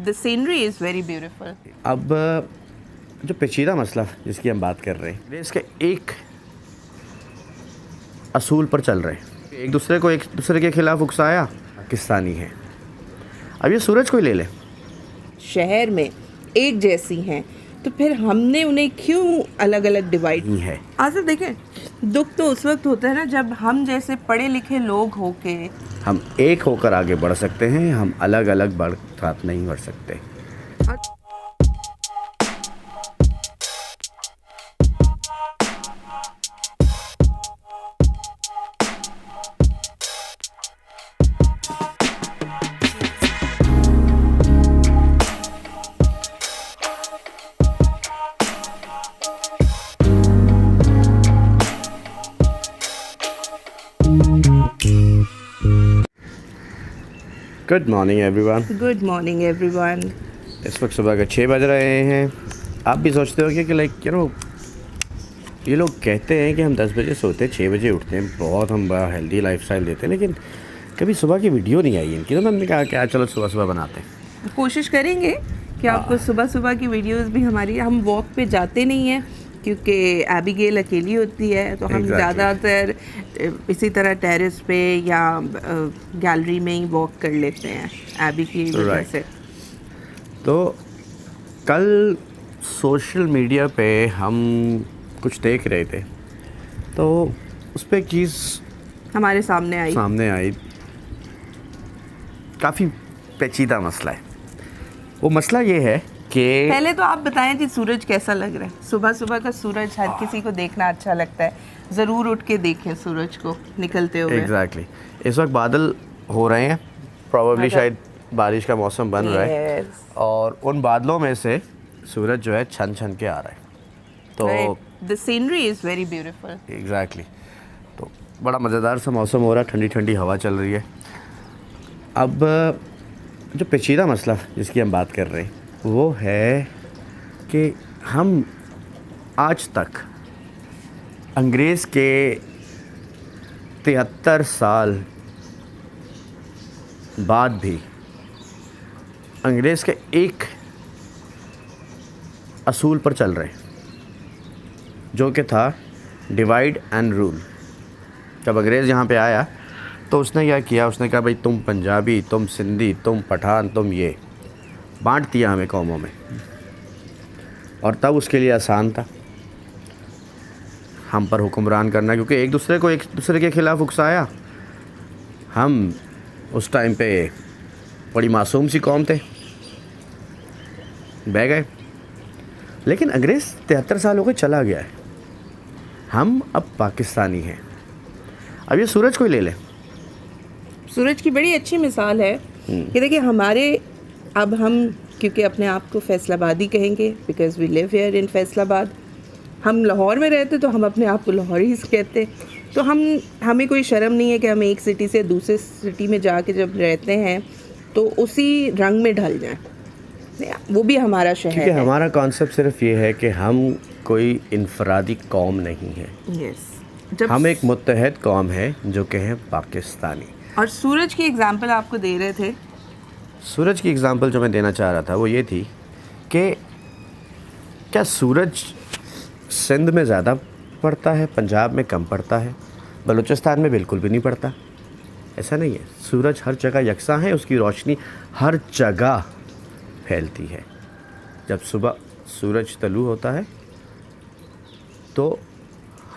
The scenery is very beautiful. अब जो पेचीदा मसला जिसकी हम बात कर रहे हैं, इसके एक असूल पर चल रहे हैं। एक दूसरे के खिलाफ उकसाया पाकिस्तानी है। अब ये सूरज को ही ले ले, शहर में एक जैसी हैं, तो फिर हमने उन्हें क्यों अलग अलग डिवाइड नहीं है। आसिफ देखें, दुख तो उस वक्त होता है ना जब हम जैसे पढ़े लिखे लोग होके हम एक होकर आगे बढ़ सकते हैं, हम अलग अलग बढ़ साथ नहीं बढ़ सकते। Good morning everyone. Good morning everyone. इस वक्त सुबह के 6 बज रहे हैं। आप भी सोचते हो कि लाइक ये लोग कहते हैं कि हम 10 बजे सोते हैं, 6 बजे उठते हैं, बहुत हम बड़ा हेल्दी लाइफस्टाइल देते हैं, लेकिन कभी सुबह की वीडियो नहीं आई इनकी। तो मैंने कहा कि चलो सुबह बनाते हैं। कोशिश करेंगे कि आपको सुबह की वीडियोस भी हमारी, हम वॉक पे जाते नहीं हैं क्योंकि एबिगेल अकेली होती है, तो हम ज़्यादातर इसी तरह टेरेस पे या गैलरी में ही वॉक कर लेते हैं एबी की वजह से। तो कल सोशल मीडिया पे हम कुछ देख रहे थे, तो उस पर एक चीज़ हमारे सामने आई। काफ़ी पेचीदा मसला है। वो मसला ये है कि पहले तो आप बताएं कि सूरज कैसा लग रहा है। सुबह का सूरज हर किसी को देखना अच्छा लगता है, ज़रूर उठ के देखें सूरज को निकलते हुए। एग्जैक्टली। इस वक्त बादल हो रहे हैं, प्रॉबेबली शायद बारिश का मौसम बन रहा है, और उन बादलों में से सूरज जो है छन छन के आ रहा है। तो the scenery is very beautiful. Exactly. तो बड़ा मज़ेदार सा मौसम हो रहा है, ठंडी ठंडी हवा चल रही है। अब जो पेचीदा मसला जिसकी हम बात कर रहे हैं वो है कि हम आज तक अंग्रेज़ के 73 साल बाद भी अंग्रेज़ के एक असूल पर चल रहे हैं, जो कि था डिवाइड एंड रूल। जब अंग्रेज़ यहाँ पे आया तो उसने क्या किया, उसने कहा भाई तुम पंजाबी, तुम सिंधी, तुम पठान, तुम ये, बांट दिया हमें कौमों में। और तब उसके लिए आसान था हम पर हुक्मरान करना, क्योंकि एक दूसरे के खिलाफ उकसाया। हम उस टाइम पे बड़ी मासूम सी कौम थे, बह गए। लेकिन अंग्रेज़ 73 साल हो गए, चला गया है। हम अब पाकिस्तानी हैं। अब ये सूरज को ही ले लें। सूरज की बड़ी अच्छी मिसाल है कि देखिए अब हम क्योंकि अपने आप को फैसलाबादी कहेंगे, because we live here in Faisalabad. हम लाहौर में रहते तो हम अपने आप को लाहौरी कहते, तो हमें कोई शर्म नहीं है कि हम एक सिटी से दूसरे सिटी में जाके जब रहते हैं तो उसी रंग में ढल जाएं। वो भी हमारा शहर है। हमारा कॉन्सेप्ट सिर्फ ये है कि हम कोई इनफरादी कौम नहीं है। हम एक मुत्तहद कौम है जो कि है पाकिस्तानी। और सूरज की एग्जांपल आपको दे रहे थे। सूरज की एग्जांपल जो मैं देना चाह रहा था वो ये थी कि क्या सूरज सिंध में ज़्यादा पड़ता है, पंजाब में कम पड़ता है, बलूचिस्तान में बिल्कुल भी नहीं पड़ता? ऐसा नहीं है। सूरज हर जगह यकसा है, उसकी रोशनी हर जगह फैलती है। जब सुबह सूरज तलू होता है तो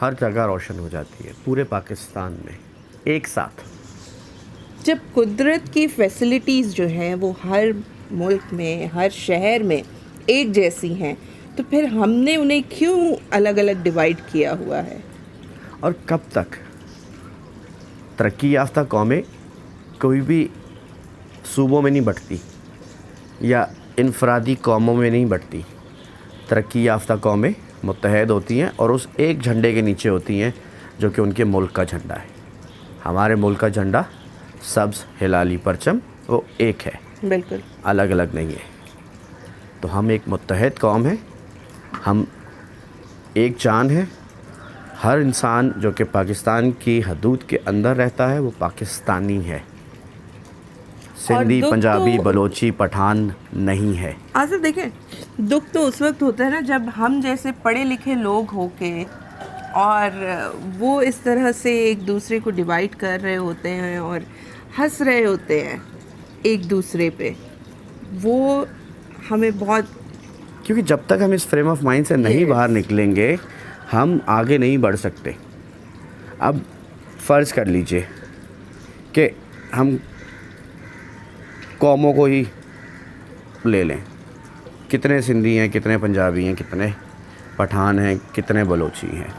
हर जगह रोशन हो जाती है, पूरे पाकिस्तान में एक साथ। जब कुदरत की फैसिलिटीज़ जो हैं वो हर मुल्क में, हर शहर में एक जैसी हैं, तो फिर हमने उन्हें क्यों अलग अलग डिवाइड किया हुआ है? और कब तक? तरक्की याफ्ता कौमें कोई भी सूबों में नहीं बटती या इनफरादी कौमों में नहीं बटती। तरक्की याफ्ता कौमें मुत्तहद होती हैं और उस एक झंडे के नीचे होती हैं जो कि उनके मुल्क का झंडा है। हमारे मुल्क का झंडा सब्ज़ हिलाली परचम वो एक है, बिल्कुल अलग अलग नहीं है। तो हम एक मुत्तहद कौम है, हम एक जान है। हर इंसान जो कि पाकिस्तान की हदूद के अंदर रहता है वो पाकिस्तानी है। सिंधी, दुख पंजाबी, तो- बलोची, पठान नहीं है। आसिफ देखें, दुख तो उस वक्त होता है ना जब हम जैसे पढ़े लिखे लोग होके और वो इस तरह से एक दूसरे को डिवाइड कर रहे होते हैं और हंस रहे होते हैं एक दूसरे पे, वो हमें बहुत, क्योंकि जब तक हम इस फ्रेम ऑफ माइंड से नहीं Yes. बाहर निकलेंगे हम आगे नहीं बढ़ सकते। अब फ़र्ज़ कर लीजिए कि हम कौमों को ही ले लें, कितने सिंधी हैं, कितने पंजाबी हैं, कितने पठान हैं, कितने बलोची हैं,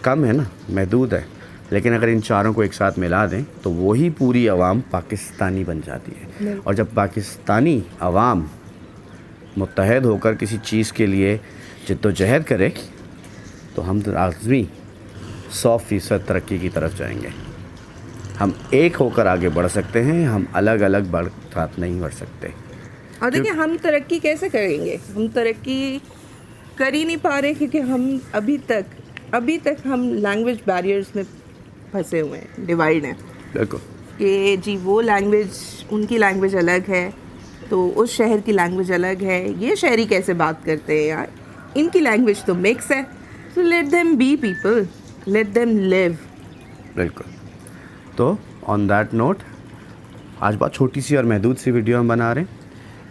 कम है ना, महदूद है। लेकिन अगर इन चारों को एक साथ मिला दें तो वही पूरी आवाम पाकिस्तानी बन जाती है। और जब पाकिस्तानी आवाम मुत्तहद होकर किसी चीज़ के लिए जिद्दोजहद करे तो हम लाज़मी 100% तरक्की की तरफ जाएंगे। हम एक होकर आगे बढ़ सकते हैं, हम अलग अलग बढ़ साथ नहीं बढ़ सकते। और देखिए हम तरक्की कैसे करेंगे, हम तरक्की कर ही नहीं पा रहे क्योंकि हम अभी तक हम लैंग्वेज बैरियर्स में फंसे हुए हैं, डिवाइड हैं बिल्कुल कि जी वो लैंग्वेज, उनकी लैंग्वेज अलग है तो उस शहर की लैंग्वेज अलग है, ये शहरी कैसे बात करते हैं यार, इनकी लैंग्वेज तो मिक्स है। So let them be people, let them live. बिल्कुल। तो ऑन दैट नोट आज बहुत छोटी सी और महदूद सी वीडियो हम बना रहे हैं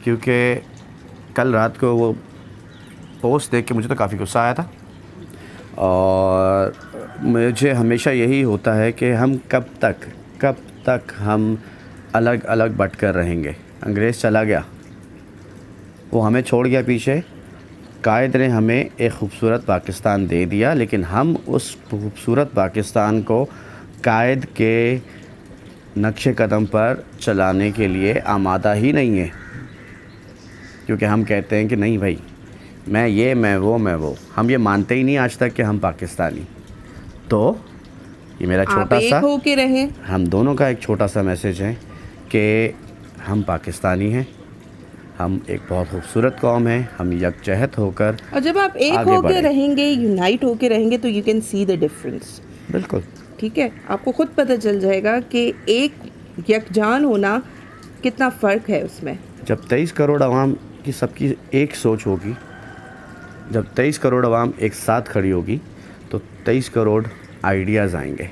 क्योंकि कल रात को वो पोस्ट देख के मुझे तो काफ़ी गुस्सा आया था। और मुझे हमेशा यही होता है कि हम कब तक हम अलग अलग बट कर रहेंगे। अंग्रेज़ चला गया, वो हमें छोड़ गया पीछे, कायद ने हमें एक ख़ूबसूरत पाकिस्तान दे दिया, लेकिन हम उस खूबसूरत पाकिस्तान को कायद के नक्शे कदम पर चलाने के लिए आमादा ही नहीं है। क्योंकि हम कहते हैं कि नहीं भाई, मैं ये, मैं वो, हम ये मानते ही नहीं आज तक कि हम पाकिस्तानी। तो ये मेरा छोटा सा, होके रहें। हम दोनों का एक छोटा सा मैसेज है कि हम पाकिस्तानी हैं, हम एक बहुत खूबसूरत कौम है, हम यकजहत होकर और जब आप एक आगे होके बढ़ें। रहेंगे, यूनाइट होके रहेंगे तो you can see the difference. बिल्कुल ठीक है, आपको खुद पता चल जाएगा कि एक यकजान होना कितना फ़र्क है उसमें। जब 23 करोड़ आवाम की सबकी एक सोच होगी, जब 23 करोड़ आवाम एक साथ खड़ी होगी तो 23 करोड़ आइडियाज़ आएंगे।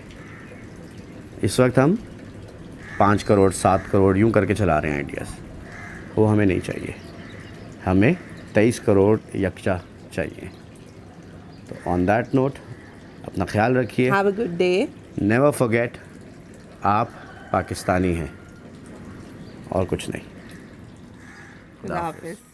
इस वक्त हम 5 करोड़ 7 करोड़ यूँ करके चला रहे हैं आइडियाज़, वो हमें नहीं चाहिए। हमें 23 करोड़ यकजा चाहिए। तो ऑन दैट नोट अपना ख्याल रखिए। Have a good day. Never forget, आप पाकिस्तानी हैं और कुछ नहीं। खुदा हाफिज़।